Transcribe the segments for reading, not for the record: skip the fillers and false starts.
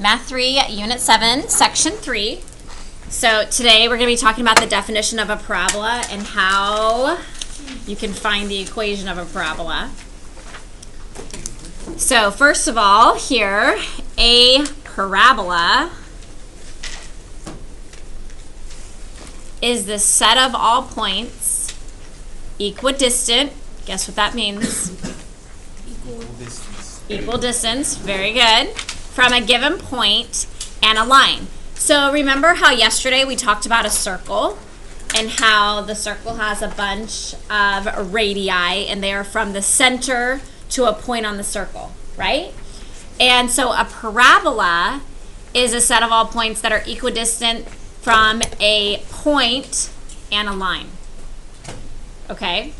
Math 3, Unit 7, Section 3. So today we're going to be talking about the definition of a parabola and how you can find the equation of a parabola. So first of all, here, a parabola is the set of all points equidistant. Guess what that means? Equal distance, very good, from a given point and a line. So remember how yesterday we talked about a circle and how the circle has a bunch of radii and they are from the center to a point on the circle, right? And so a parabola is a set of all points that are equidistant from a point and a line. Okay?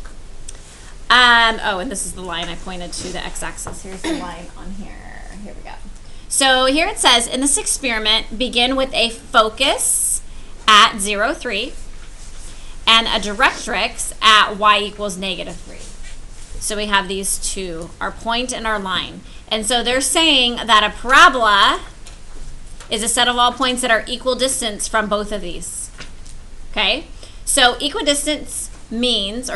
Oh, and this is the line I pointed to, the x-axis. Here's the line on here. Here we go. So here it says, in this experiment, begin with a focus at 0, 3, and a directrix at y equals -3. So we have these two, our point and our line. And so they're saying that a parabola is a set of all points that are equal distance from both of these. Okay? So equidistant means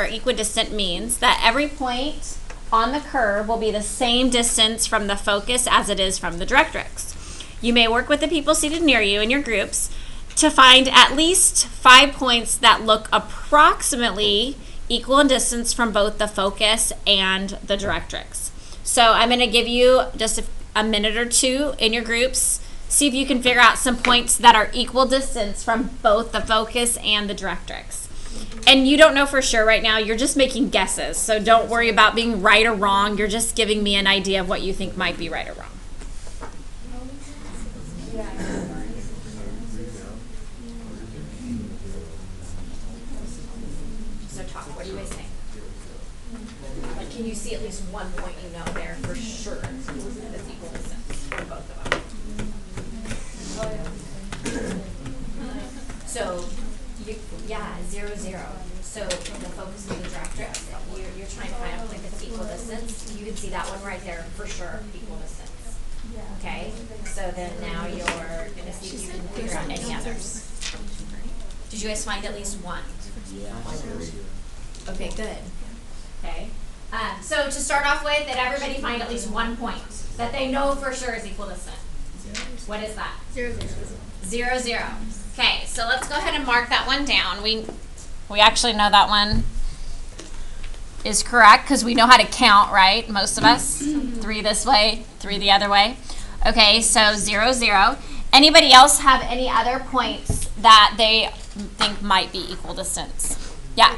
that every point on the curve will be the same distance from the focus as it is from the directrix. You may work with the people seated near you in your groups to find at least 5 points that look approximately equal in distance from both the focus and the directrix. So I'm going to give you just a minute or two in your groups. See if you can figure out some points that are equal distance from both the focus and the directrix. And you don't know for sure right now, you're just making guesses. So don't worry about being right or wrong. You're just giving me an idea of what you think might be right or wrong. So talk, what do you guys think? Like, can you see at least one point you know there for sure that's equal distance from both of them? So, 0, 0. So from the focus to the directrix, you're trying to find a point that's equal distance. You can see that one right there for sure, equal distance. Okay? So then now you're going to see if you can figure out any others. Did you guys find at least one? Okay, good. Okay. So to start off with, did everybody find at least 1 point that they know for sure is equal distance? What is that? 0, 0, 0. Okay, so let's go ahead and mark that one down. We actually know that one is correct because we know how to count, right? Most of us. 3 this way, 3 the other way. Okay, so 0, 0. Anybody else have any other points that they think might be equal distance? Yeah.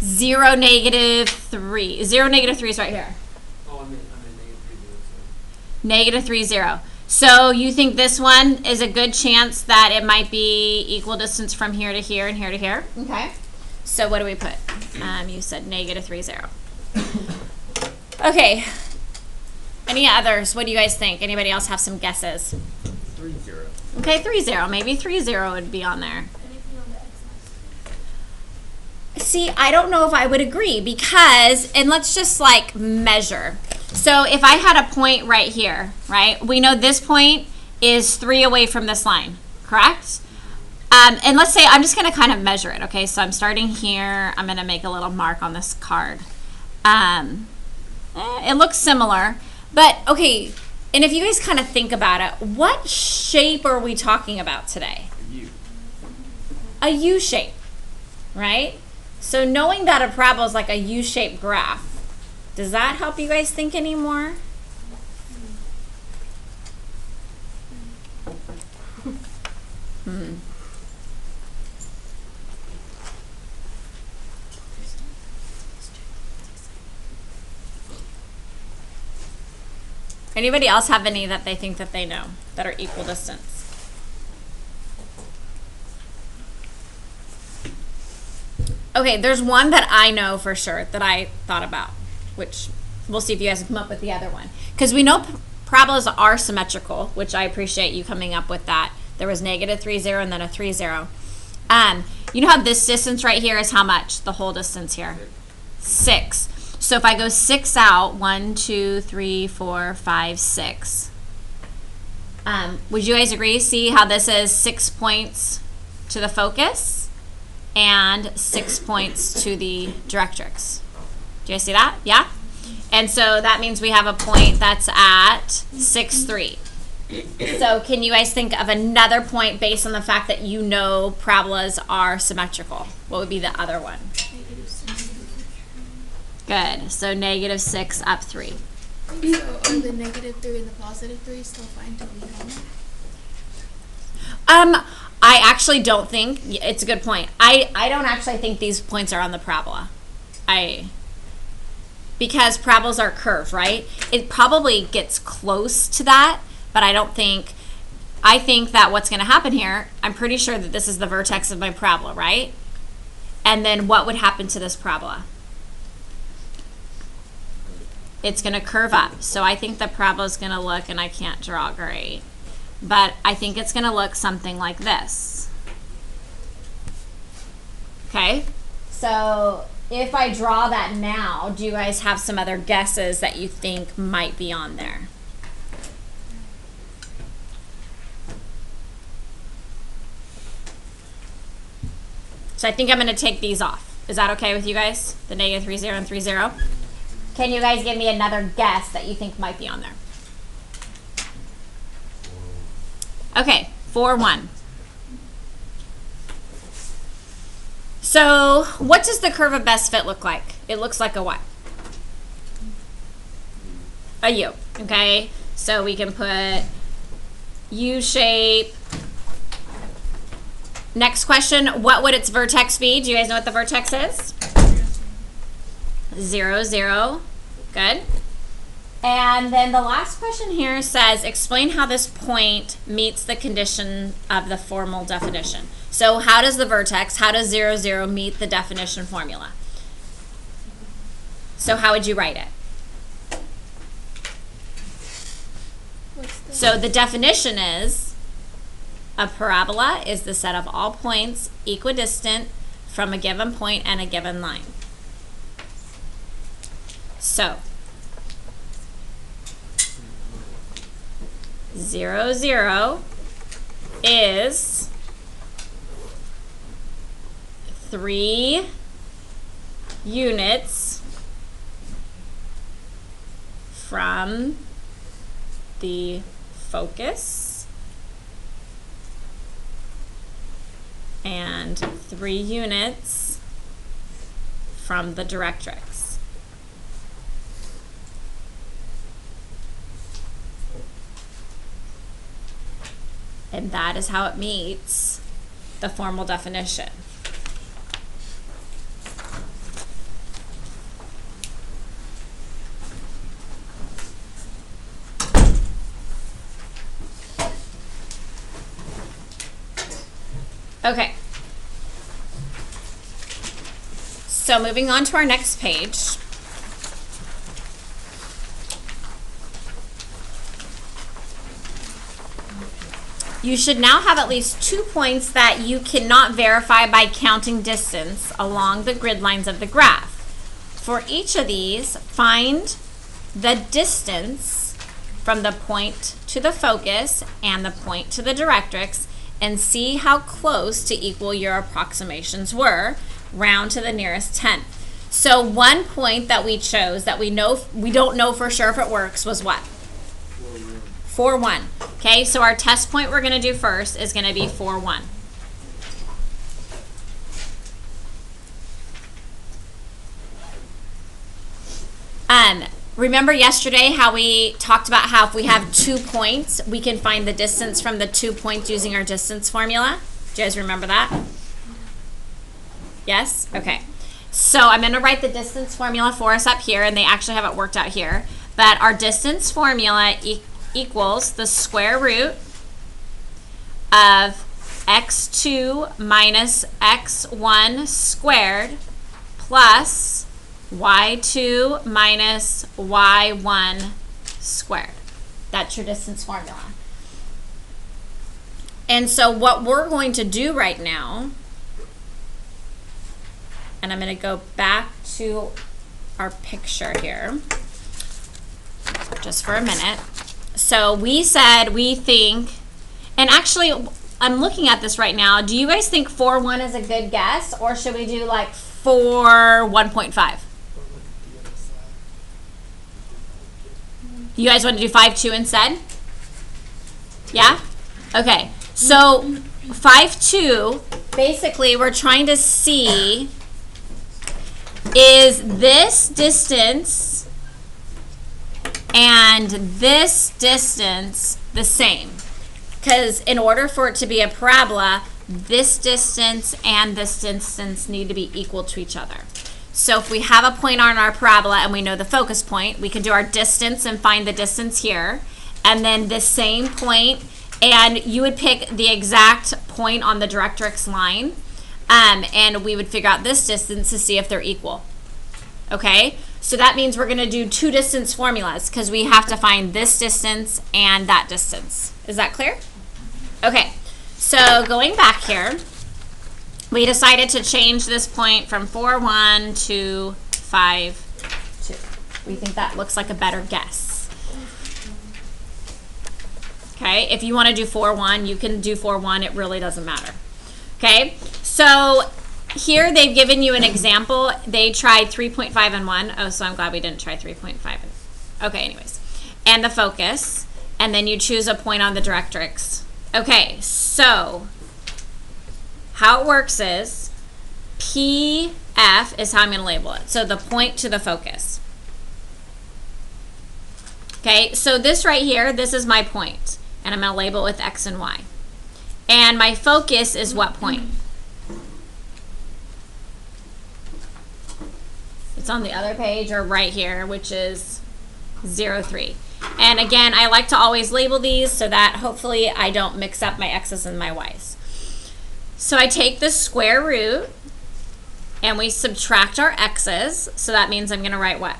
0, -3. 0, -3 is right here. Oh, I mean -3, 0. So you think this one is a good chance that it might be equal distance from here to here and here to here? Okay. So what do we put? You said -3, 0. Okay. Any others? What do you guys think? Anybody else have some guesses? 3, 0. Okay, 3, 0. Maybe 3, 0 would be on there. See, I don't know if I would agree because, and let's just like measure. So if I had a point right here, right? We know this point is 3 away from this line, correct? And let's say I'm just going to kind of measure it, okay? So I'm starting here. I'm going to make a little mark on this card. It looks similar, but okay. And if you guys kind of think about it, what shape are we talking about today? A U shape, right? So knowing that a parabola is like a U-shaped graph, does that help you guys think anymore? Anybody else have any that they think that they know that are equal distance? Okay, there's one that I know for sure that I thought about, which we'll see if you guys come up with the other one. Because we know parabolas are symmetrical, which I appreciate you coming up with that. There was -3, 0 and then a 3, 0. You know how this distance right here is how much? The whole distance here? 6. So if I go 6 out, 1, 2, 3, 4, 5, 6. Would you guys agree? See how this is 6 points to the focus and 6 points to the directrix. Do you guys see that? Yeah? And so that means we have a point that's at 6, 3. So can you guys think of another point based on the fact that you know parabolas are symmetrical? What would be the other one? Good. So -6 up 3. So are the -3 and the +3 still fine to leave on there? I actually don't think, it's a good point. I don't actually think these points are on the parabola. Because parabolas are curved, right? It probably gets close to that, but I think that what's going to happen here, I'm pretty sure that this is the vertex of my parabola, right? And then what would happen to this parabola? It's going to curve up. So I think the parabola is going to look, and I can't draw great, but I think it's going to look something like this. Okay? So if I draw that now, do you guys have some other guesses that you think might be on there? So I think I'm going to take these off. Is that okay with you guys? The -3, 0, and 3, 0? Can you guys give me another guess that you think might be on there? Okay, 4, 1. So what does the curve of best fit look like? It looks like a what? A U, okay? So we can put U shape. Next question, what would its vertex be? Do you guys know what the vertex is? 0, 0. Good. And then the last question here says, explain how this point meets the condition of the formal definition. So how does the vertex, how does 0, 0 meet the definition formula? So how would you write it? So the definition is, a parabola is the set of all points equidistant from a given point and a given line. So 0, 0 is 3 units from the focus and 3 units from the directrix. And that is how it meets the formal definition. Okay. So moving on to our next page. You should now have at least 2 points that you cannot verify by counting distance along the grid lines of the graph. For each of these, find the distance from the point to the focus and the point to the directrix and see how close to equal your approximations were, round to the nearest tenth. So one point that we chose that we don't know for sure if it works was what? 4, 1. Okay, so our test point we're going to do first is going to be 4, 1. Remember yesterday how we talked about how if we have 2 points, we can find the distance from the 2 points using our distance formula? Do you guys remember that? Yes? Okay. So I'm going to write the distance formula for us up here, and they actually have it worked out here. But our distance formula equals the square root of x2 minus x1 squared plus y2 minus y1 squared. That's your distance formula. And so what we're going to do right now, and I'm going to go back to our picture here just for a minute. So we said we think, and actually I'm looking at this right now. Do you guys think 4-1 is a good guess, or should we do like 4-1.5? You guys want to do 5-2 instead? Yeah? Okay. So 5-2, basically we're trying to see, is this distance and this distance the same? Because in order for it to be a parabola, this distance and this distance need to be equal to each other. So if we have a point on our parabola and we know the focus point, we can do our distance and find the distance here. And then the same point, and you would pick the exact point on the directrix line, and we would figure out this distance to see if they're equal. Okay? So that means we're going to do two distance formulas because we have to find this distance and that distance. Is that clear? Okay. So going back here, we decided to change this point from 4-1 to 5-2. We think that looks like a better guess. Okay, if you want to do 4-1, you can do 4-1. It really doesn't matter. Okay, so here they've given you an example. They tried 3.5 and 1. Oh, so I'm glad we didn't try 3.5. Okay, anyways. And the focus. And then you choose a point on the directrix. Okay, so how it works is PF is how I'm going to label it. So the point to the focus. Okay, so this right here, this is my point. And I'm going to label it with X and Y. And my focus is what point? It's on the other page or right here, which is 0, 3. And again, I like to always label these so that hopefully I don't mix up my X's and my Y's. So I take the square root and we subtract our X's. So that means I'm going to write what?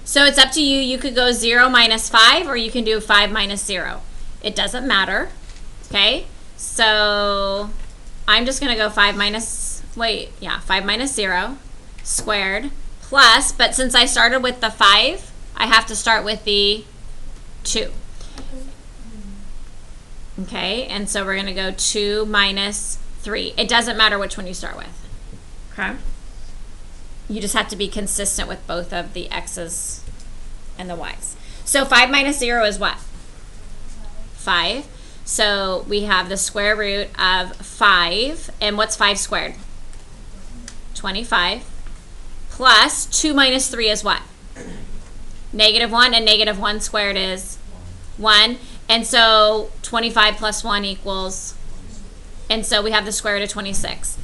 So it's up to you. You could go 0 minus 5 or you can do 5 minus 0. It doesn't matter. Okay? So I'm just going to go 5 minus 0 squared plus, but since I started with the 5, I have to start with the 2. Okay, and so we're going to go 2 minus 3. It doesn't matter which one you start with. Okay? You just have to be consistent with both of the X's and the Y's. So 5 minus 0 is what? 5. So we have the square root of 5. And what's 5 squared? 25. Plus 2 minus 3 is what? Negative 1, and negative 1 squared is 1. And so 25 plus 1 equals, and so we have the square root of 26.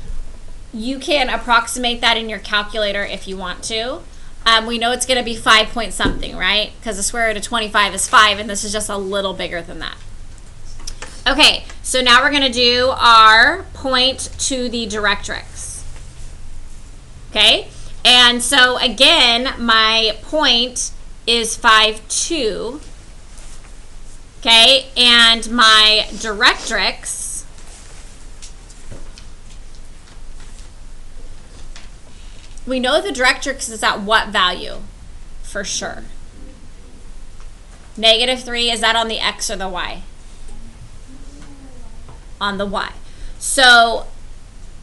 You can approximate that in your calculator if you want to. We know it's going to be 5 point something, right? Because the square root of 25 is 5, and this is just a little bigger than that. Okay, so now we're going to do our point to the directrix. Okay, and so again, my point is 5-2. Okay, and my directrix we know the directrix is at what value? For sure. Negative 3, is that on the X or the Y? On the Y. So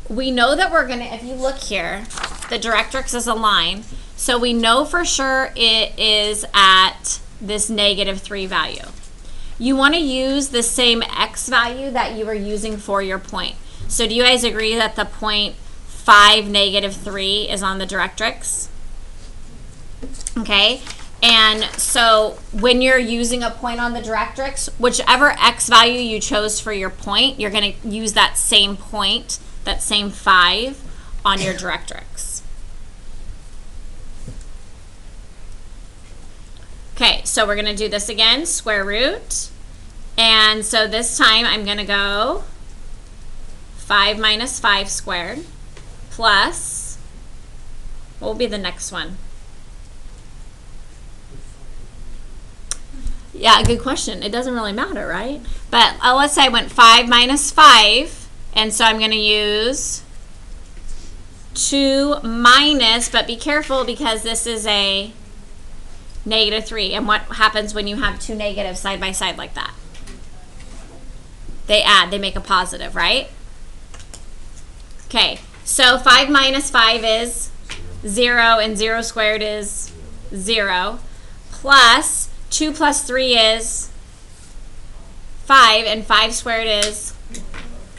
we know that we're going to, if you look here, the directrix is a line. So we know for sure it is at this negative 3 value. You want to use the same X value that you were using for your point. So do you guys agree that the point 5, negative 3 is on the directrix? Okay, and so when you're using a point on the directrix, whichever X value you chose for your point, you're going to use that same point, that same 5 on your directrix. Okay, so we're going to do this again, square root. And so this time I'm going to go 5 minus 5 squared plus, what will be the next one? Yeah, good question. It doesn't really matter, right? But let's say I went 5 minus 5, and so I'm going to use 2 minus, but be careful because this is a -3. And what happens when you have two negatives side by side like that? They add, they make a positive, right? Okay, so 5 minus 5 is 0, and 0 squared is 0, plus 2 plus 3 is 5, and 5 squared is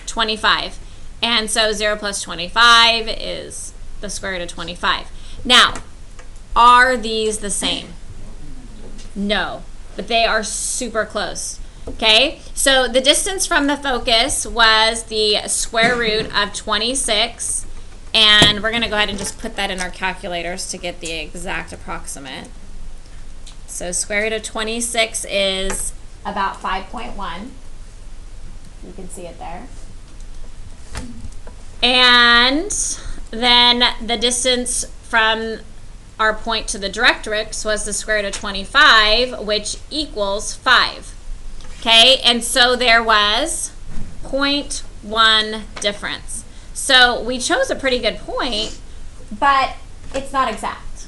25. And so 0 plus 25 is the square root of 25. Now, are these the same? No, but they are super close. Okay, so the distance from the focus was the square root of 26, and we're going to go ahead and just put that in our calculators to get the exact approximate. So square root of 26 is about 5.1. You can see it there. And then the distance from our point to the directrix was the square root of 25, which equals 5. Okay, and so there was 0.1 difference. So we chose a pretty good point, but it's not exact.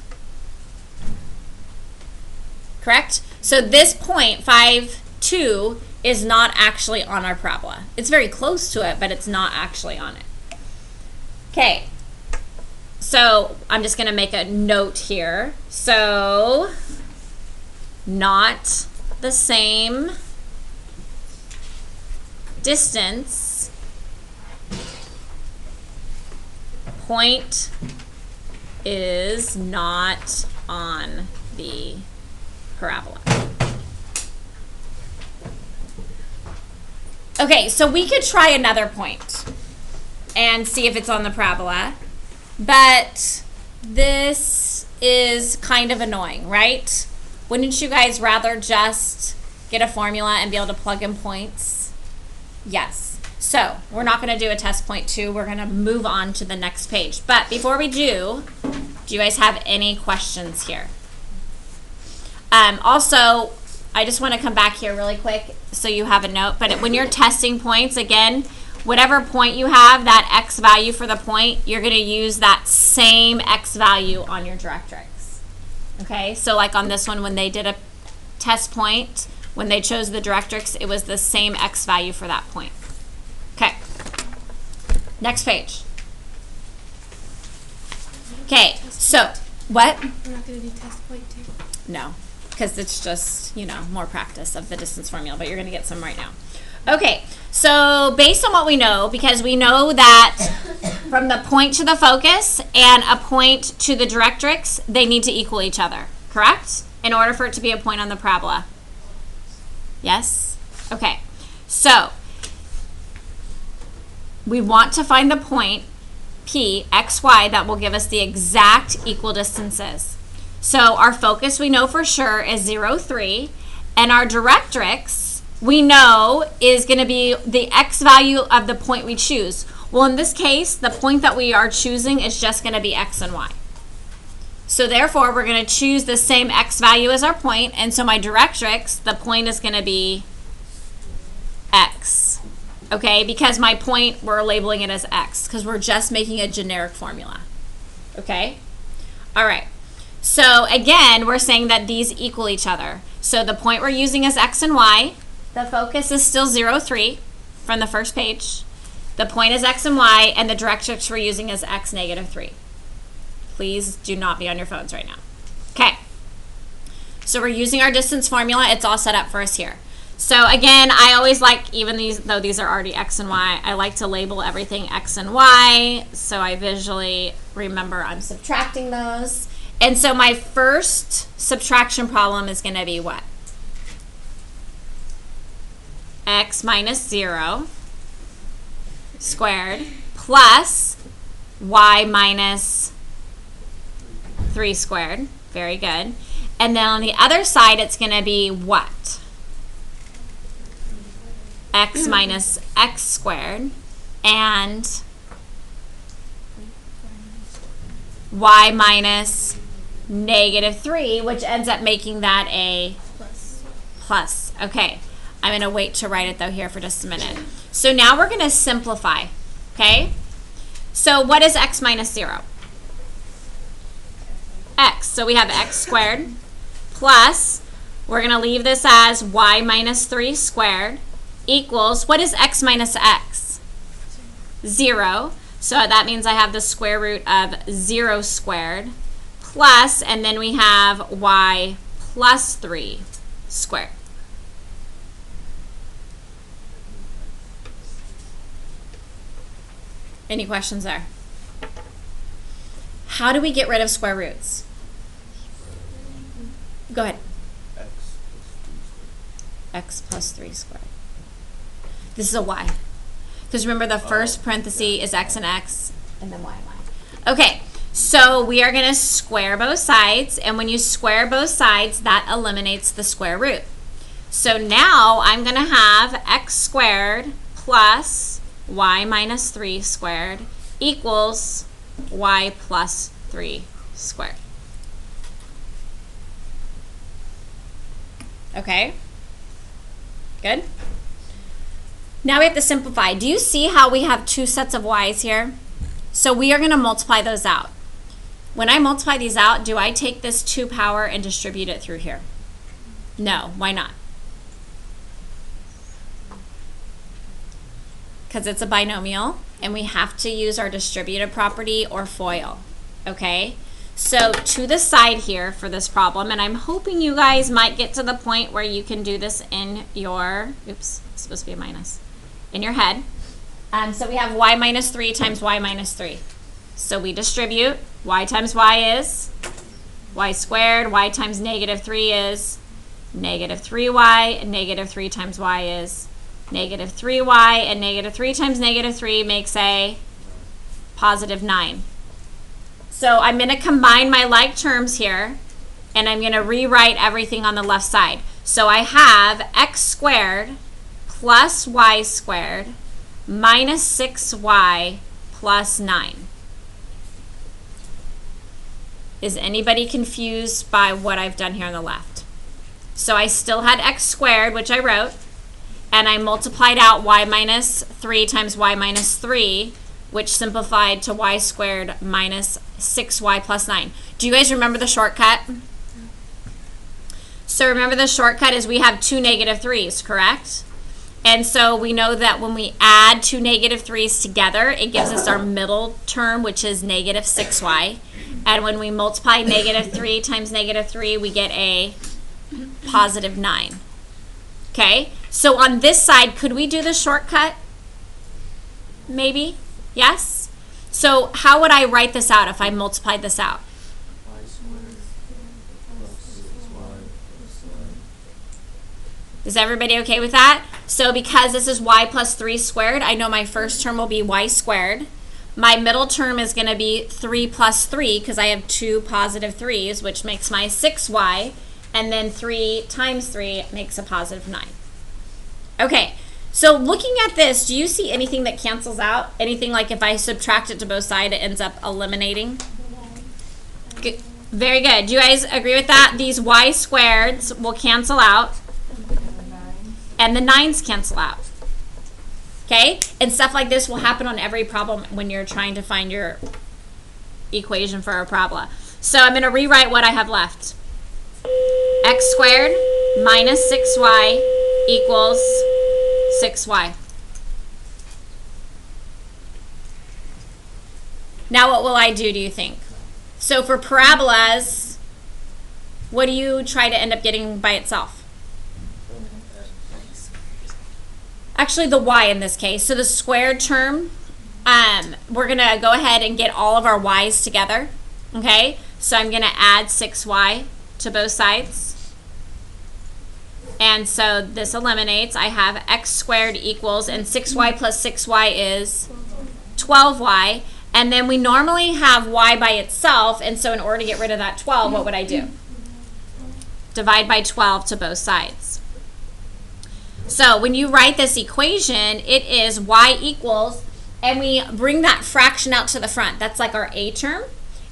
Correct? So this point, 5, 2, is not actually on our parabola. It's very close to it, but it's not actually on it. Okay, so I'm just going to make a note here. So, not the same distance, point is not on the parabola. Okay, so we could try another point and see if it's on the parabola, but this is kind of annoying, right? Wouldn't you guys rather just get a formula and be able to plug in points? Yes. So we're not going to do a test point 2. We're going to move on to the next page. But before we do you guys have any questions here? Also, I just want to come back here really quick so you have a note. But when you're testing points, again, whatever point you have, that x value for the point, you're going to use that same x value on your directrix. Okay, so like on this one, when they did a test point, when they chose the directrix, it was the same x value for that point. Okay, next page. Okay, so what? We're not going to do test point 2. No, because it's just, you know, more practice of the distance formula, but you're going to get some right now. Okay, so based on what we know, because we know that from the point to the focus and a point to the directrix, they need to equal each other, correct? In order for it to be a point on the parabola. Yes? Okay, so we want to find the point P, X, Y, that will give us the exact equal distances. So our focus we know for sure is 0, 3, and our directrix we know is going to be the x value of the point we choose. Well, in this case, the point that we are choosing is just going to be x and y. So therefore, we're going to choose the same x value as our point, and so my directrix, the point is going to be x. Okay, because my point, we're labeling it as x, because we're just making a generic formula. Okay? All right. So again, we're saying that these equal each other. So the point we're using is x and y. The focus is still 0, 3 from the first page. The point is x and y, and the directrix we're using is x, -3. Please do not be on your phones right now. Okay. So we're using our distance formula. It's all set up for us here. So again, I always like, even these, though these are already x and y, I like to label everything x and y, so I visually remember I'm subtracting those. And so my first subtraction problem is going to be what? X minus 0 squared plus y minus 3 squared. Very good. And then on the other side, it's going to be what? X minus x squared and y minus -3, which ends up making that a plus. Okay. I'm going to wait to write it though here for just a minute. So now we're going to simplify, okay? So what is x minus 0? X. So we have x squared plus, we're going to leave this as y minus 3 squared equals, what is x minus x? 0. So that means I have the square root of 0 squared plus, and then we have y plus 3 squared. Any questions there? How do we get rid of square roots? Go ahead. X plus 3 squared. This is a y. Because remember the first parenthesis is x and x, and then y and y. Okay, so we are going to square both sides, and when you square both sides, that eliminates the square root. So now I'm going to have x squared plus y minus 3 squared equals y plus 3 squared. Okay? Good? Now we have to simplify. Do you see how we have two sets of y's here? So we are going to multiply those out. When I multiply these out, do I take this 2 power and distribute it through here? No. Why not? Because it's a binomial, and we have to use our distributive property or FOIL. Okay? So to the side here for this problem, and I'm hoping you guys might get to the point where you can do this in your, oops, it's supposed to be a minus, in your head. So we have y minus 3 times y minus 3. So we distribute. Y times y is y squared. Y times negative 3 is negative 3y. And negative 3 times y is negative 3y. And negative 3 times negative 3 makes a positive 9. So I'm going to combine my like terms here, and I'm going to rewrite everything on the left side. So I have x squared plus y squared minus 6y plus 9. Is anybody confused by what I've done here on the left? So I still had x squared, which I wrote, and I multiplied out y minus 3 times y minus 3, which simplified to y squared minus 6y plus 9. Do you guys remember the shortcut? So remember the shortcut is we have two negative 3's, correct? And so we know that when we add two negative 3's together, it gives us our middle term, which is negative 6y. And when we multiply negative 3 times negative 3, we get a positive 9. Okay? So on this side, could we do the shortcut? Maybe? Yes? So how would I write this out if I multiplied this out? Is everybody okay with that? So because this is y plus 3 squared, I know my first term will be y squared. My middle term is going to be 3 plus 3 because I have two positive 3's, which makes my 6y. And then 3 times 3 makes a positive 9. Okay, so looking at this, do you see anything that cancels out? Anything like if I subtract it to both sides, it ends up eliminating? Good. Very good. Do you guys agree with that? These y squareds will cancel out. And the 9's cancel out. Okay? And stuff like this will happen on every problem when you're trying to find your equation for a parabola. So I'm going to rewrite what I have left. X squared minus 6y equals 6y. Now what will I do you think? So for parabolas, what do you try to end up getting by itself? Actually, the y in this case. So the squared term, we're going to go ahead and get all of our y's together. Okay? So I'm going to add 6y to both sides. And so this eliminates. I have x squared equals, and 6y plus 6y is 12y. And then we normally have y by itself, and so in order to get rid of that 12, what would I do? Divide by 12 to both sides. So when you write this equation, it is y equals, and we bring that fraction out to the front. That's like our a term.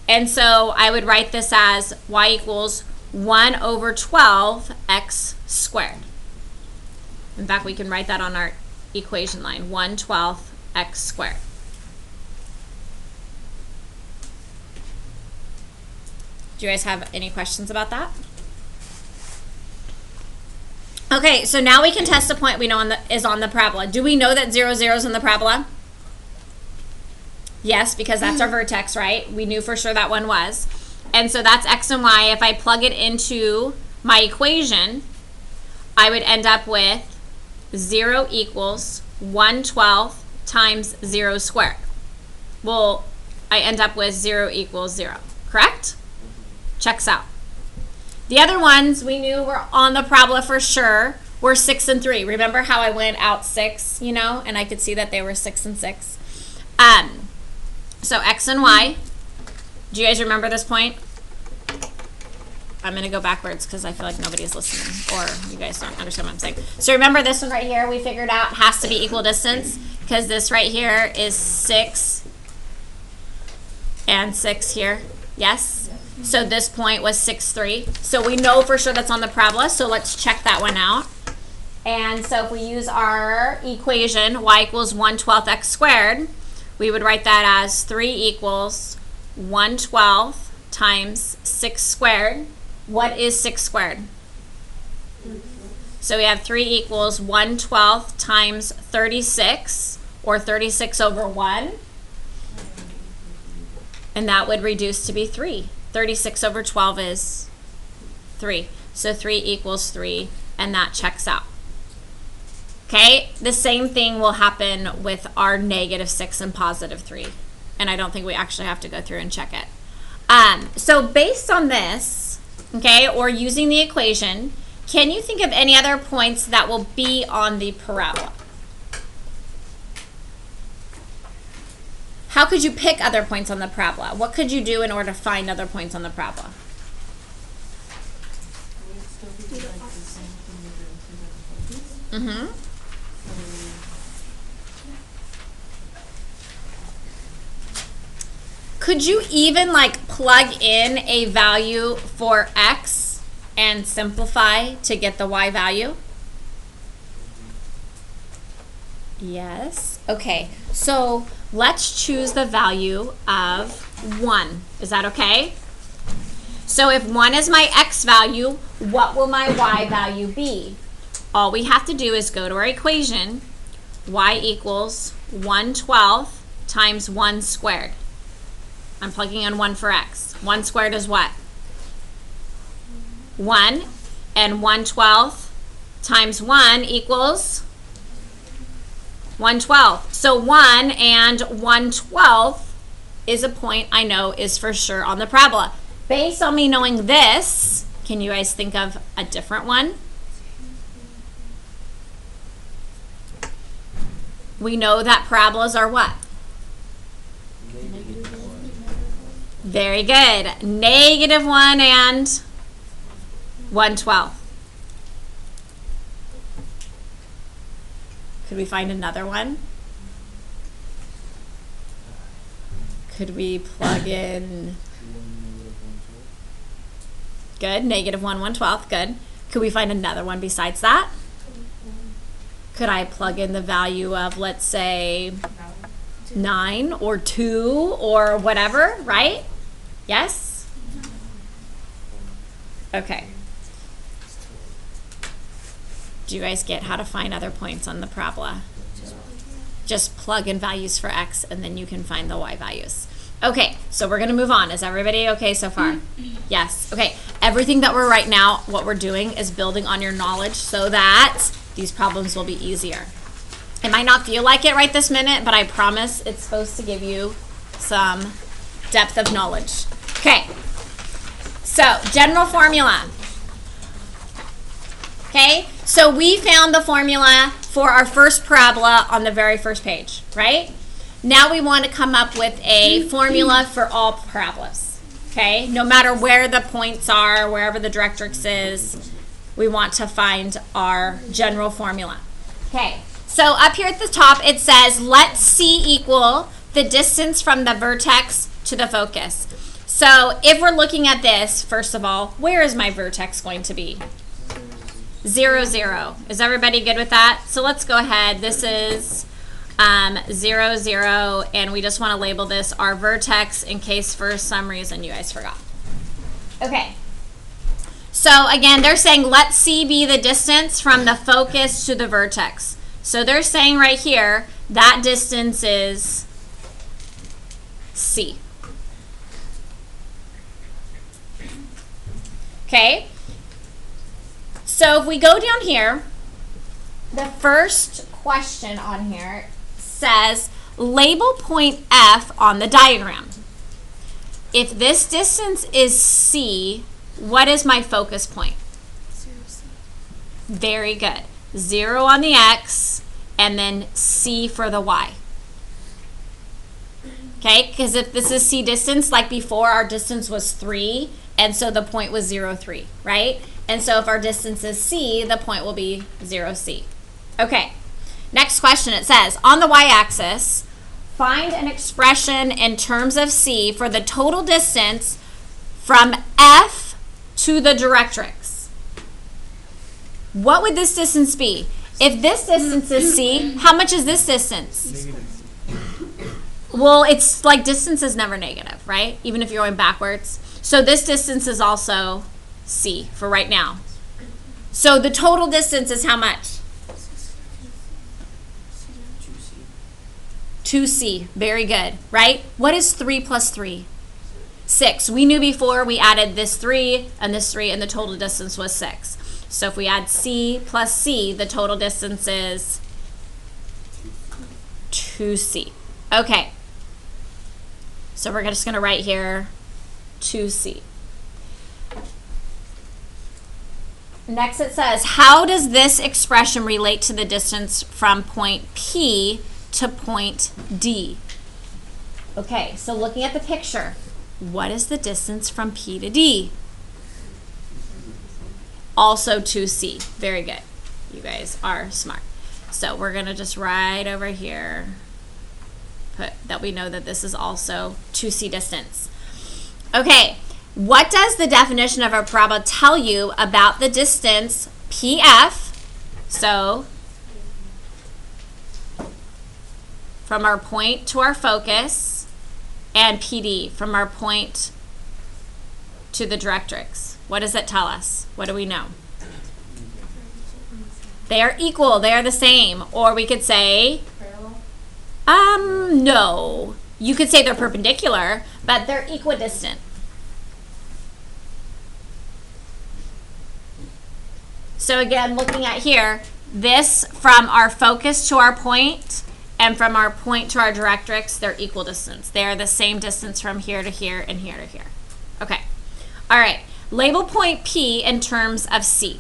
And so I would write this as y equals 1 over 12 x squared. In fact, we can write that on our equation line, 1/12 x squared. Do you guys have any questions about that? Okay, so now we can test a point we know is on the parabola. Do we know that 0, 0 is in the parabola? Yes, because that's our vertex, right? We knew for sure that one was. And so that's x and y. If I plug it into my equation, I would end up with 0 equals 1/12 times 0 squared. Well, I end up with 0 equals 0, correct? Checks out. The other ones we knew were on the parabola for sure were 6 and 3. Remember how I went out 6, you know, and I could see that they were 6 and 6. So x and y. Do you guys remember this point? I'm going to go backwards because I feel like nobody's listening or you guys don't understand what I'm saying. So remember this one right here we figured out has to be equal distance because this right here is 6 and 6 here. Yes? So this point was 6, 3. So we know for sure that's on the parabola, so let's check that one out. And so if we use our equation, y equals 1/12 x squared, we would write that as 3 equals 1/12 times 6 squared. What is 6 squared? So we have 3 equals 1/12 times 36, or 36 over 1. And that would reduce to be 3. 36 over 12 is 3. So 3 equals 3, and that checks out. Okay, the same thing will happen with our -6 and +3. And I don't think we actually have to go through and check it. So based on this, okay, or using the equation, can you think of any other points that will be on the parabola? How could you pick other points on the parabola? What could you do in order to find other points on the parabola? Mm-hmm. Could you even like plug in a value for x and simplify to get the y value? Yes. Okay. So let's choose the value of 1. Is that okay? So if 1 is my x value, what will my y value be? All we have to do is go to our equation. Y equals 1/12 times 1 squared. I'm plugging in 1 for x. 1 squared is what? 1. And 1/12 times 1 equals 1/12. So 1 and 1/12 is a point I know is for sure on the parabola. Based on me knowing this, can you guys think of a different one? We know that parabolas are what? Very good. -1 and 1/12. Could we find another one? Could we plug in? Good. -1, 1/12. Good. Could we find another one besides that? Could I plug in the value of, let's say, 9 or 2 or whatever, right? Yes? Okay. Do you guys get how to find other points on the parabola? Just plug in values for x and then you can find the y values. Okay, so we're going to move on. Is everybody okay so far? Yes. Okay, everything that we're right now, what we're doing is building on your knowledge so that these problems will be easier. It might not feel like it right this minute, but I promise it's supposed to give you some depth of knowledge. Okay, so general formula. Okay, so we found the formula for our first parabola on the very first page, right? Now we want to come up with a formula for all parabolas, okay? No matter where the points are, wherever the directrix is, we want to find our general formula. Okay, so up here at the top it says, let C equal the distance from the vertex to the focus. So if we're looking at this, first of all, where is my vertex going to be? 0, 0. Is everybody good with that? So let's go ahead. This is 0, 0, and we just want to label this our vertex in case for some reason you guys forgot. Okay. So again, they're saying let C be the distance from the focus to the vertex. So they're saying right here, that distance is C. Okay? So if we go down here, the first question on here says, label point F on the diagram. If this distance is C, what is my focus point? 0C. Very good. 0 on the X, and then C for the Y. Okay, because if this is C distance, like before, our distance was 3, and so the point was 0, 3, right? And so if our distance is C, the point will be 0C. Okay, next question, it says, on the y-axis, find an expression in terms of C for the total distance from F to the directrix. What would this distance be? If this distance is C, how much is this distance? Well, it's like distance is never negative, right? Even if you're going backwards. So this distance is also C for right now. So the total distance is how much? 2C. Very good, right? What is 3 plus 3? 6. We knew before we added this 3, and the total distance was 6. So if we add C plus C, the total distance is 2C. Okay. So we're just going to write here 2C. Next it says, how does this expression relate to the distance from point P to point D? Okay, so looking at the picture, what is the distance from P to D? Also 2C. Very good. You guys are smart. So we're going to just write over here, put that we know that this is also 2C distance. Okay, what does the definition of a parabola tell you about the distance PF? So from our point to our focus, and PD from our point to the directrix. What does that tell us? What do we know? They are equal. They are the same. Or we could say, no. You could say they're perpendicular, but they're equidistant. So again, looking at here, this from our focus to our point and from our point to our directrix, they're equal distance. They are the same distance from here to here and here to here. Okay. All right. Label point P in terms of C.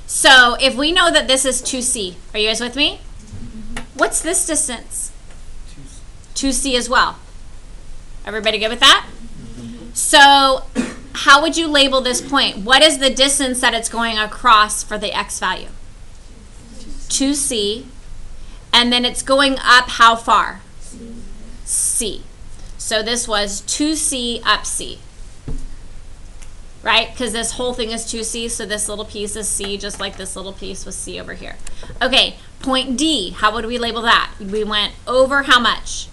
So if we know that this is 2C, are you guys with me? What's this distance? 2C as well. Everybody good with that? So how would you label this point? What is the distance that it's going across for the X value? 2C. And then it's going up how far? C. So this was 2C up C. Right? Because this whole thing is 2C, so this little piece is C, just like this little piece was C over here. Okay, point D, how would we label that? We went over how much?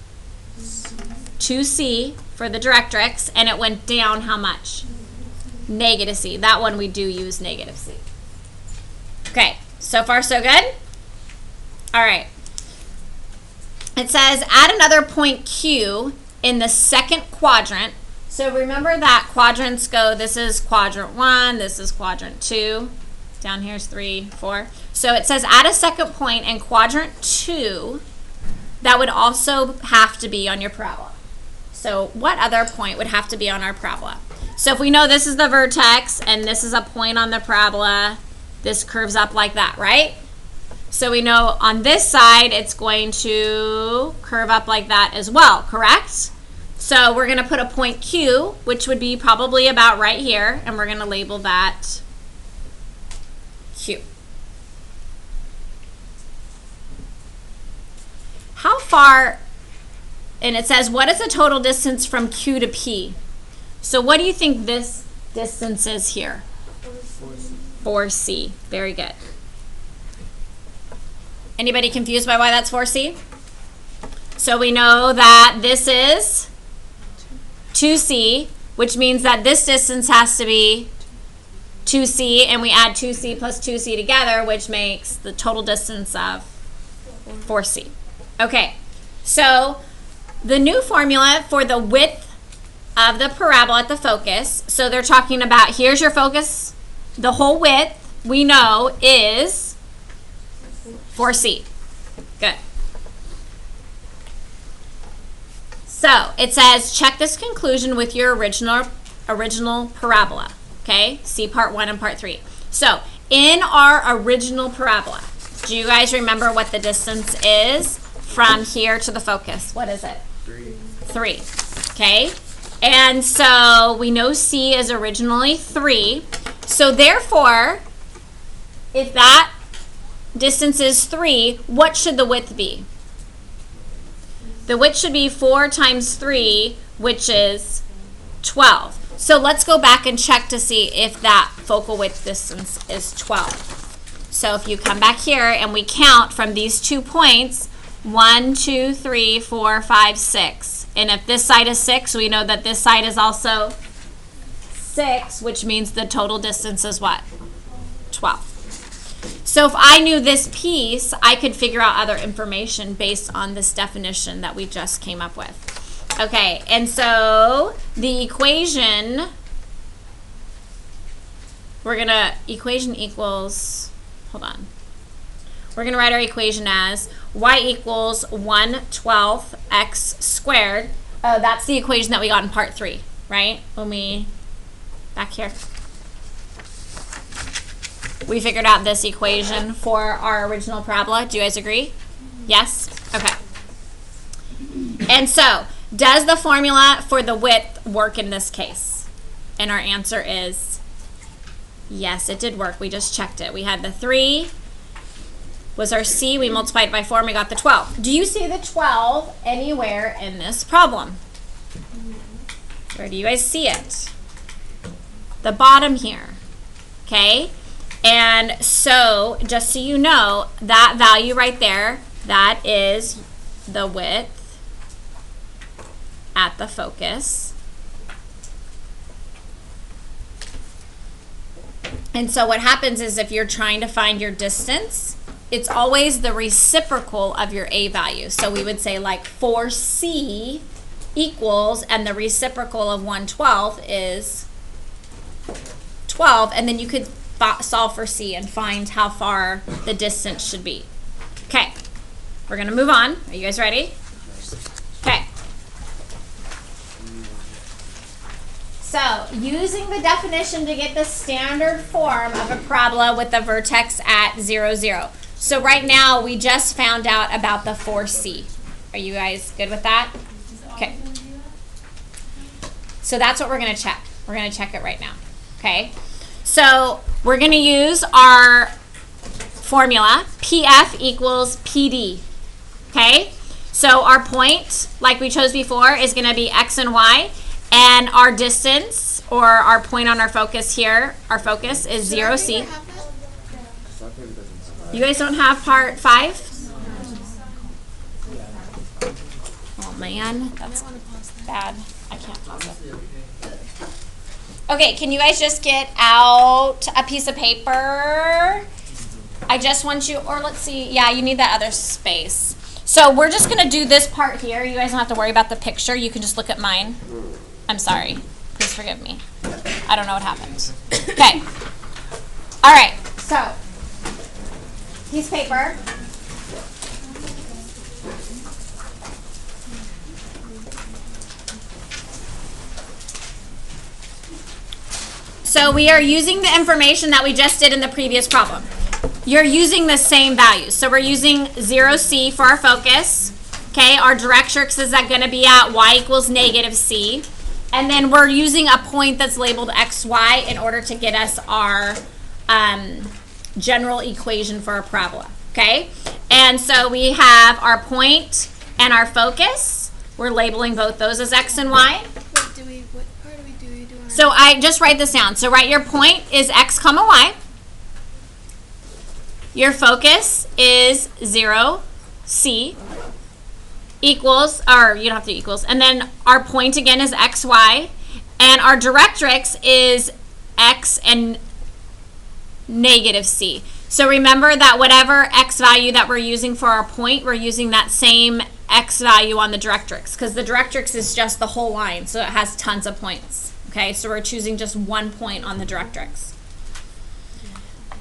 2C for the directrix, and it went down how much? Negative C. That one we do use negative C. Okay, so far so good? All right. It says add another point Q in the second quadrant. So remember that quadrants go, this is quadrant 1, this is quadrant 2, down here is 3, 4. So it says add a second point in quadrant 2 that would also have to be on your parabola. So what other point would have to be on our parabola? So if we know this is the vertex and this is a point on the parabola, this curves up like that, right? So we know on this side it's going to curve up like that as well, correct? So we're going to put a point Q, which would be probably about right here, and we're going to label that Q. How far, and it says, what is the total distance from Q to P? So what do you think this distance is here? 4C. Very good. Anybody confused by why that's 4C? So we know that this is 2c, which means that this distance has to be 2c, and we add 2c plus 2c together, which makes the total distance of 4c. Okay, so the new formula for the width of the parabola at the focus, so they're talking about, here's your focus, the whole width we know is 4c. Good. So it says check this conclusion with your original parabola. Okay, see part 1 and part 3. So in our original parabola, do you guys remember what the distance is from here to the focus? What is it? 3. Okay, and so we know C is originally 3. So therefore, if that distance is 3, what should the width be? The width should be 4 times 3, which is 12. So let's go back and check to see if that focal width distance is 12. So if you come back here and we count from these 2 points, 1, 2, 3, 4, 5, 6. And if this side is 6, we know that this side is also 6, which means the total distance is what? 12. So if I knew this piece, I could figure out other information based on this definition that we just came up with. Okay, and so the equation, equation equals, hold on. We're going to write our equation as y equals 1/12 x squared. Oh, that's the equation that we got in part 3, right? Back here. We figured out this equation for our original parabola. Do you guys agree? Yes? Okay. And so, does the formula for the width work in this case? And our answer is yes, it did work. We just checked it. We had the 3 was our C. We multiplied by 4 and we got the 12. Do you see the 12 anywhere in this problem? Where do you guys see it? The bottom here. Okay? And so, just so you know, that value right there, that is the width at the focus. And so what happens is if you're trying to find your distance, it's always the reciprocal of your A value. So we would say like 4C equals, and the reciprocal of 1/12 is 12, and then you could solve for C and find how far the distance should be. Okay, we're going to move on. Are you guys ready? Okay. So, using the definition to get the standard form of a parabola with the vertex at 0, 0. So right now, we just found out about the 4C. Are you guys good with that? Okay. So that's what we're going to check. We're going to check it right now. Okay. So we're going to use our formula, PF equals PD. Okay. So our point, like we chose before, is going to be X and Y. And our distance, or our point on our focus here, our focus is 0C. You guys don't have part 5? Oh man, that's bad. I can't pause it. Okay, can you guys just get out a piece of paper? I just want you, or let's see, yeah, you need that other space. So we're just going to do this part here. You guys don't have to worry about the picture. You can just look at mine. I'm sorry. Please forgive me. I don't know what happened. Okay. All right. So, piece of paper. So, we are using the information that we just did in the previous problem. You're using the same values. So, we're using 0C for our focus. Okay. Our directrix is going to be at y equals -C. And then we're using a point that's labeled XY in order to get us our general equation for a parabola, okay? And so we have our point and our focus. We're labeling both those as X and Y. What part do we do on So I just write this down. So write your point is X comma Y. Your focus is 0C equals, or you don't have to do equals, and then our point again is xy, and our directrix is x and negative c. So remember that whatever x value that we're using for our point, we're using that same x value on the directrix, because the directrix is just the whole line, so it has tons of points. Okay, so we're choosing just 1 point on the directrix.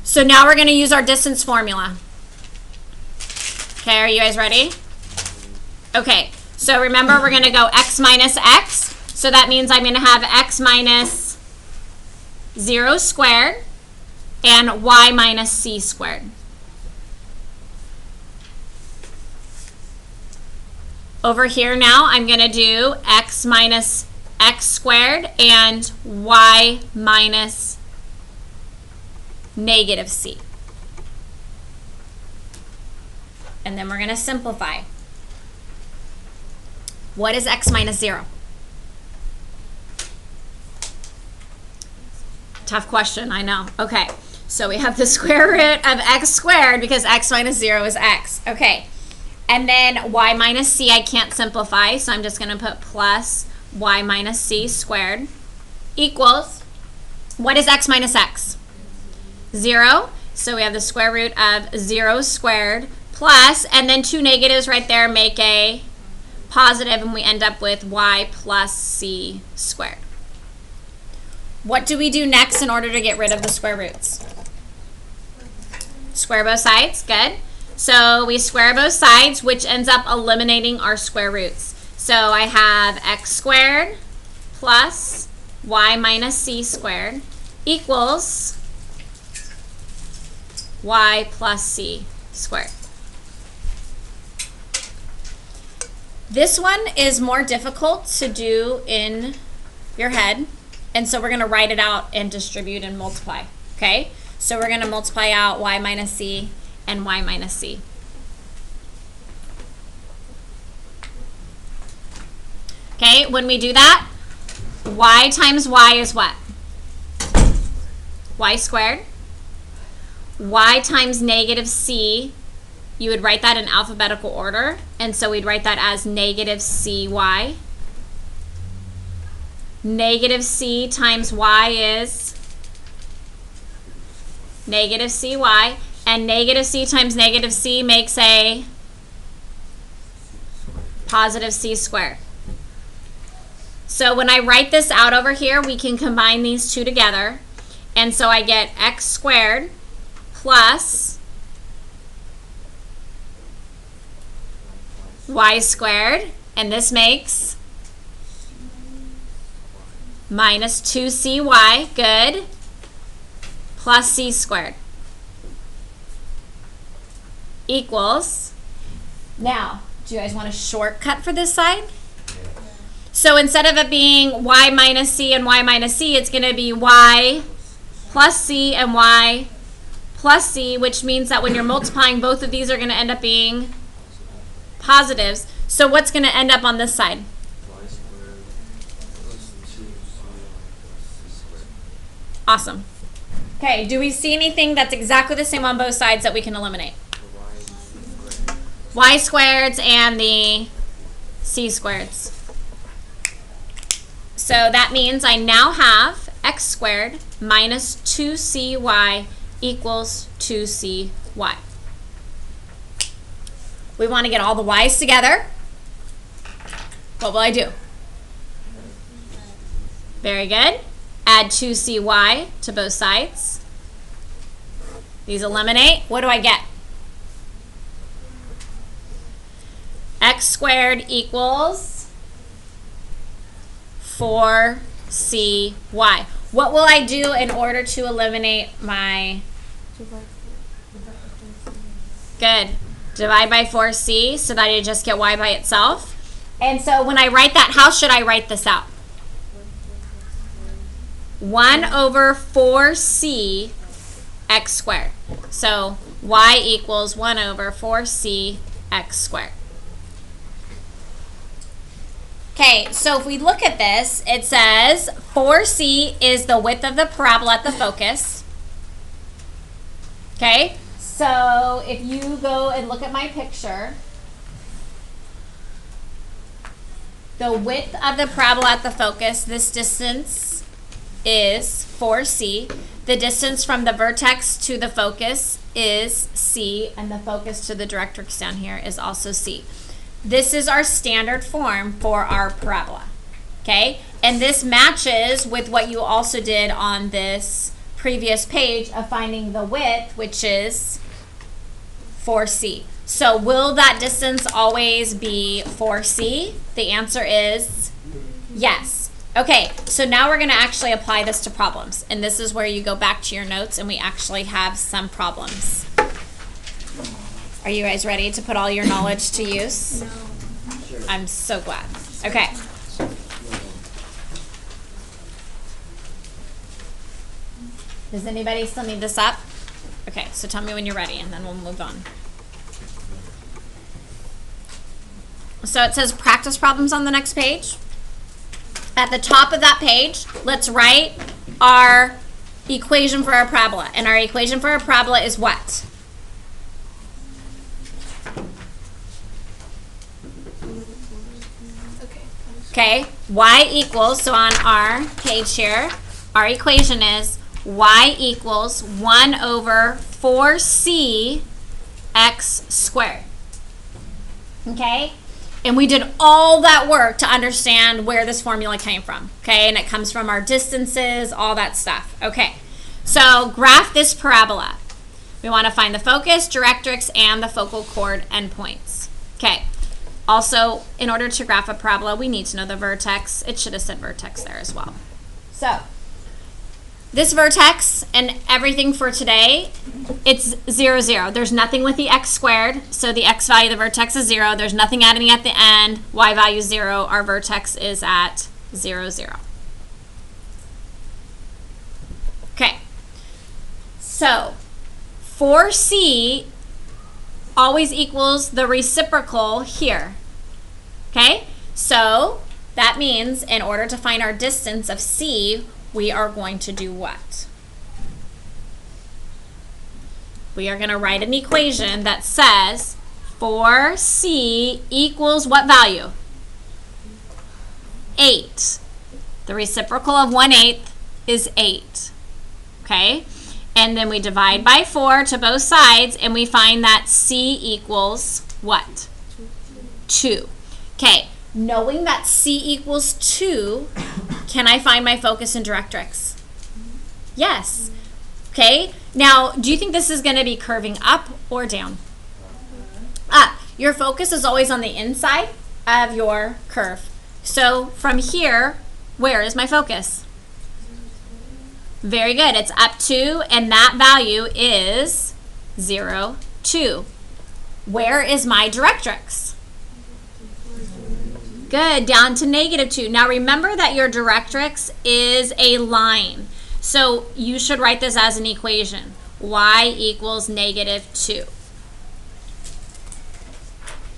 So now we're going to use our distance formula. Okay, are you guys ready? Okay, so remember we're going to go x minus x. So that means I'm going to have x minus 0 squared and y minus c squared. Over here now, I'm going to do x minus x squared and y minus negative c. And then we're going to simplify. What is x minus 0? Tough question, I know. Okay, so we have the square root of x squared because x minus 0 is x. Okay, and then y minus c I can't simplify, so I'm just going to put plus y minus c squared equals, what is x minus x? 0. So we have the square root of 0 squared plus, and then 2 negatives right there make a positive, and we end up with y plus c squared. What do we do next in order to get rid of the square roots? Square both sides, good. So we square both sides, which ends up eliminating our square roots. So I have x squared plus y minus c squared equals y plus c squared. This one is more difficult to do in your head, and so we're going to write it out and distribute and multiply, okay? So we're going to multiply out y minus c and y minus c. Okay, when we do that, y times y is what? Y squared. Y times negative c, you would write that in alphabetical order, and so we'd write that as negative cy. Negative c times y is negative cy, and negative c times negative c makes a positive c squared. So when I write this out over here, we can combine these two together, and so I get x squared plus y squared, and this makes minus 2cy, good, plus c squared equals, now, do you guys want a shortcut for this side? So instead of it being y minus c and y minus c, it's going to be y plus c and y plus c, which means that when you're multiplying, both of these are going to end up being positives. So what's going to end up on this side? Awesome. Okay, do we see anything that's exactly the same on both sides that we can eliminate? Y squareds and the c squareds. So that means I now have x squared minus 2cy equals 2cy. We want to get all the y's together. What will I do? Very good. Add 2cy to both sides. These eliminate. What do I get? X squared equals 4cy. What will I do in order to eliminate my... Good. Divide by 4c so that I just get y by itself. And so when I write that, how should I write this out? 1 over 4c x squared. So y equals 1 over 4c x squared. Okay, so if we look at this, it says 4c is the width of the parabola at the focus. Okay, so if you go and look at my picture, the width of the parabola at the focus, this distance is 4c. The distance from the vertex to the focus is c, and the focus to the directrix down here is also c. This is our standard form for our parabola, okay? And this matches with what you also did on this previous page of finding the width, which is 4c. So will that distance always be 4c? The answer is yes. Okay, so now we're going to actually apply this to problems. And this is where you go back to your notes and we actually have some problems. Are you guys ready to put all your knowledge to use? No. I'm so glad. Okay. Does anybody still need this up? Okay, so tell me when you're ready and then we'll move on. So it says practice problems on the next page. At the top of that page, let's write our equation for our parabola. And our equation for our parabola is what? Okay, y equals, so on our page here, our equation is y equals 1 over 4c x squared. Okay? And we did all that work to understand where this formula came from. Okay? And it comes from our distances, all that stuff. Okay. So graph this parabola. We want to find the focus, directrix, and the focal chord endpoints. Okay. Also, in order to graph a parabola, we need to know the vertex. It should have said vertex there as well. So, this vertex and everything for today, it's 0, 0. There's nothing with the x squared, so the x value of the vertex is 0. There's nothing adding at the end. Y value is 0. Our vertex is at 0, 0. Okay. So, 4c always equals the reciprocal here. Okay? So, that means in order to find our distance of c, we are going to do what? We are going to write an equation that says 4c equals what value? 8. The reciprocal of 1/8 is 8. Okay? And then we divide by 4 to both sides, and we find that c equals what? 2. Okay, knowing that c equals 2, can I find my focus and directrix? Yes. Okay, now, do you think this is going to be curving up or down? Up. Your focus is always on the inside of your curve. So from here, where is my focus? Very good. It's up 2, and that value is 0, 2. Where is my directrix? Good. Down to -2. Now remember that your directrix is a line. So you should write this as an equation. Y equals -2.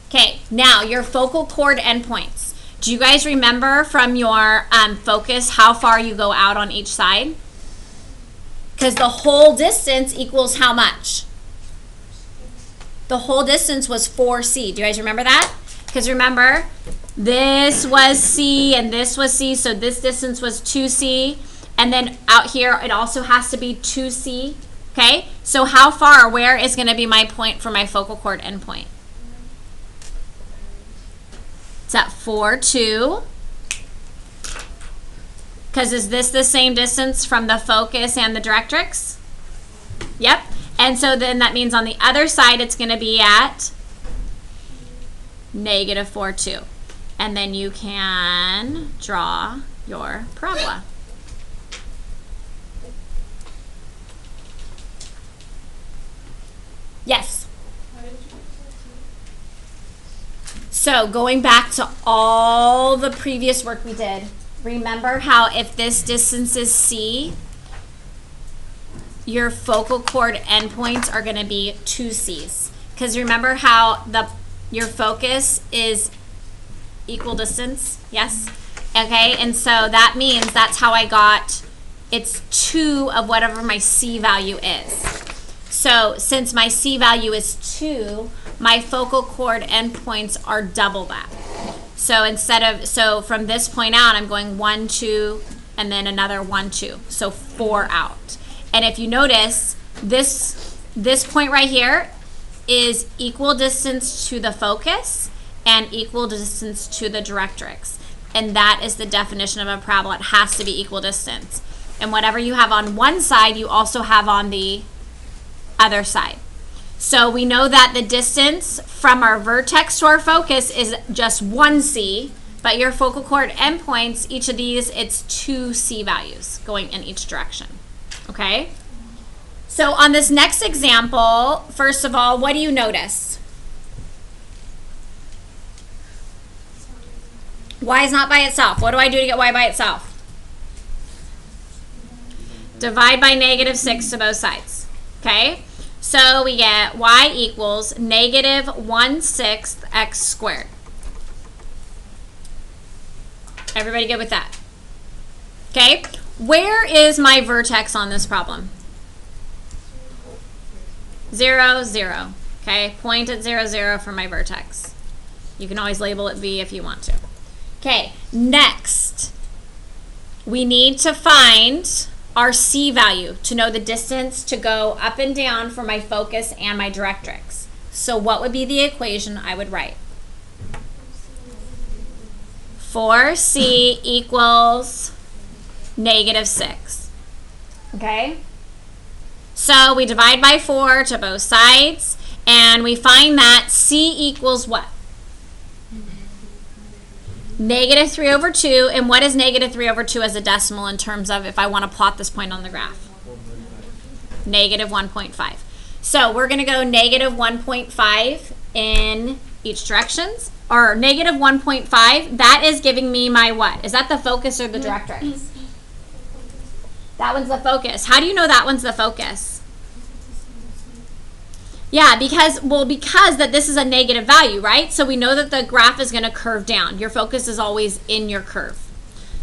Okay. Now your focal chord endpoints. Do you guys remember from your focus how far you go out on each side? Because the whole distance equals how much? The whole distance was 4c. Do you guys remember that? Because remember, this was c and this was c, so this distance was 2c. And then out here, it also has to be 2c. Okay? So how far, where is going to be my point for my focal chord endpoint? It's at 4, 2. Because is this the same distance from the focus and the directrix? Yep. And so then that means on the other side it's going to be at -4, 2. And then you can draw your parabola. Yes? So going back to all the previous work we did, remember how if this distance is c, your focal chord endpoints are going to be 2 c's. Because remember how your focus is equal distance? Yes? Okay, and so that means that's how I got, it's 2 of whatever my c value is. So since my c value is 2, my focal chord endpoints are double that. So from this point out, I'm going 1, 2, and then another 1, 2. So 4 out. And if you notice, this point right here is equal distance to the focus and equal distance to the directrix. And that is the definition of a parabola. It has to be equal distance. And whatever you have on one side, you also have on the other side. So we know that the distance from our vertex to our focus is just 1c, but your focal chord endpoints, each of these, it's 2 c values going in each direction. Okay? So on this next example, first of all, what do you notice? Y is not by itself. What do I do to get y by itself? Divide by -6 to both sides. Okay? So we get y equals -1/6 x squared. Everybody good with that? Okay? Where is my vertex on this problem? 0, 0. Okay? Point at 0, 0 for my vertex. You can always label it V if you want to. Okay, next, we need to find our C value to know the distance to go up and down for my focus and my directrix. So what would be the equation I would write? 4C equals -6. Okay? So we divide by 4 to both sides, and we find that C equals what? -3/2, and what is -3/2 as a decimal in terms of if I want to plot this point on the graph? -1.5. So we're going to go -1.5 in each directions, or -1.5, that is giving me my what? Is that the focus or the directrix? That one's the focus. How do you know that one's the focus? Yeah, because that this is a negative value, right? So we know that the graph is going to curve down. Your focus is always in your curve.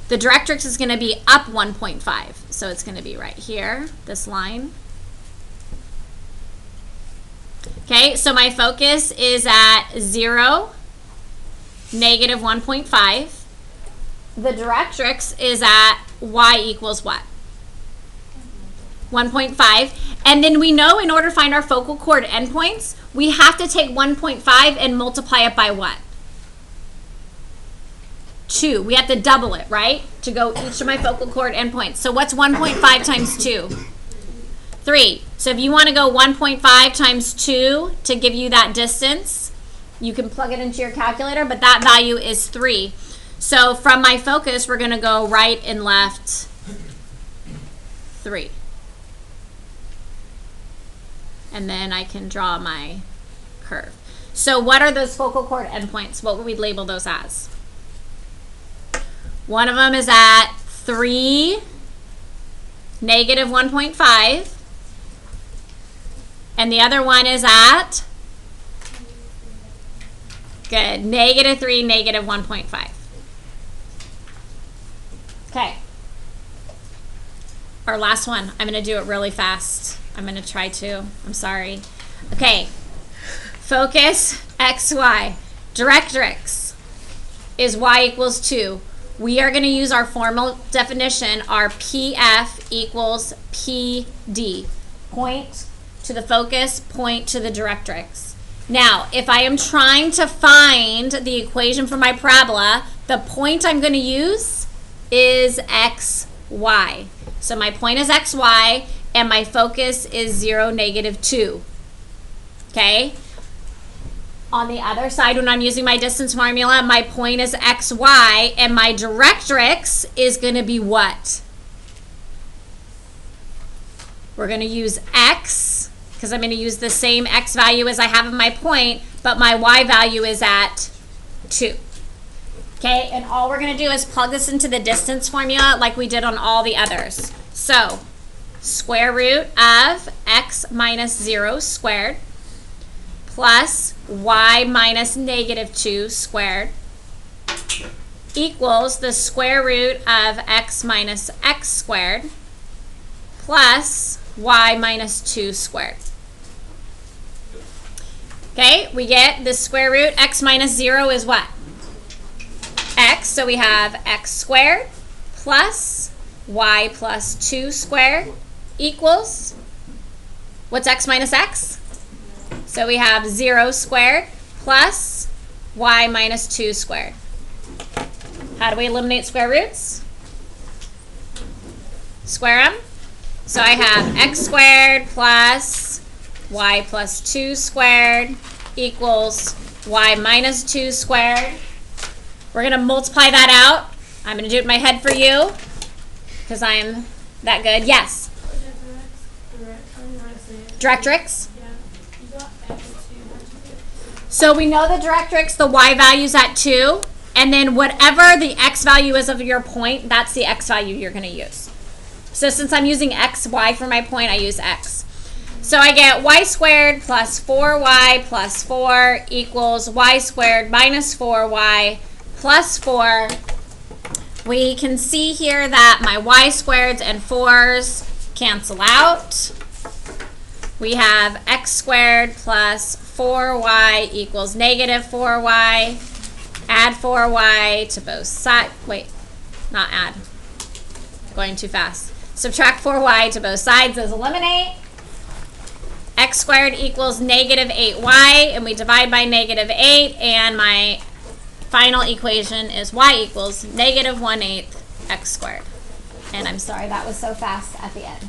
The directrix is going to be up 1.5. So it's going to be right here, this line. Okay, so my focus is at 0, -1.5. The directrix is at y equals what? 1.5. And then we know in order to find our focal chord endpoints, we have to take 1.5 and multiply it by what? 2. We have to double it, right? To go each of my focal chord endpoints. So what's 1.5 times 2? 3. So if you want to go 1.5 times 2 to give you that distance, you can plug it into your calculator, but that value is 3. So from my focus, we're going to go right and left 3. And then I can draw my curve. So what are those focal chord endpoints? What would we label those as? One of them is at 3, -1.5. And the other one is at, good, -3, -1.5. Okay. Our last one. I'm going to do it really fast. I'm going to try to. I'm sorry. Okay. Focus, x, y. Directrix is y equals 2. We are going to use our formal definition, our PF equals PD. Point to the focus, point to the directrix. Now, if I am trying to find the equation for my parabola, the point I'm going to use is x, y. So my point is x, y, and my focus is 0, -2. Okay? On the other side, when I'm using my distance formula, my point is x, y, and my directrix is going to be what? We're going to use x, because I'm going to use the same x value as I have in my point, but my y value is at 2. Okay, and all we're going to do is plug this into the distance formula like we did on all the others. So, square root of x minus 0 squared plus y minus -2 squared equals the square root of x minus x squared plus y minus 2 squared. Okay, we get the square root. X minus 0 is what? x, so we have x squared plus y plus 2 squared equals, what's x minus x? So we have 0 squared plus y minus 2 squared. How do we eliminate square roots? Square them. So I have x squared plus y plus 2 squared equals y minus 2 squared. We're going to multiply that out. I'm going to do it in my head for you because I am that good. Yes? Directrix? So we know the directrix, the y value is at 2, and then whatever the x value is of your point, that's the x value you're going to use. So since I'm using x, y for my point, I use x. So I get y squared plus 4y plus 4 equals y squared minus 4y plus 4. We can see here that my y squareds and 4s cancel out. We have x squared plus 4y equals negative 4y. Add 4y to both sides. Wait, not add. Going too fast. Subtract 4y to both sides. Those eliminate. X squared equals negative 8y, and we divide by negative 8, and my final equation is y equals negative 1/8 x squared. And I'm sorry, that was so fast at the end.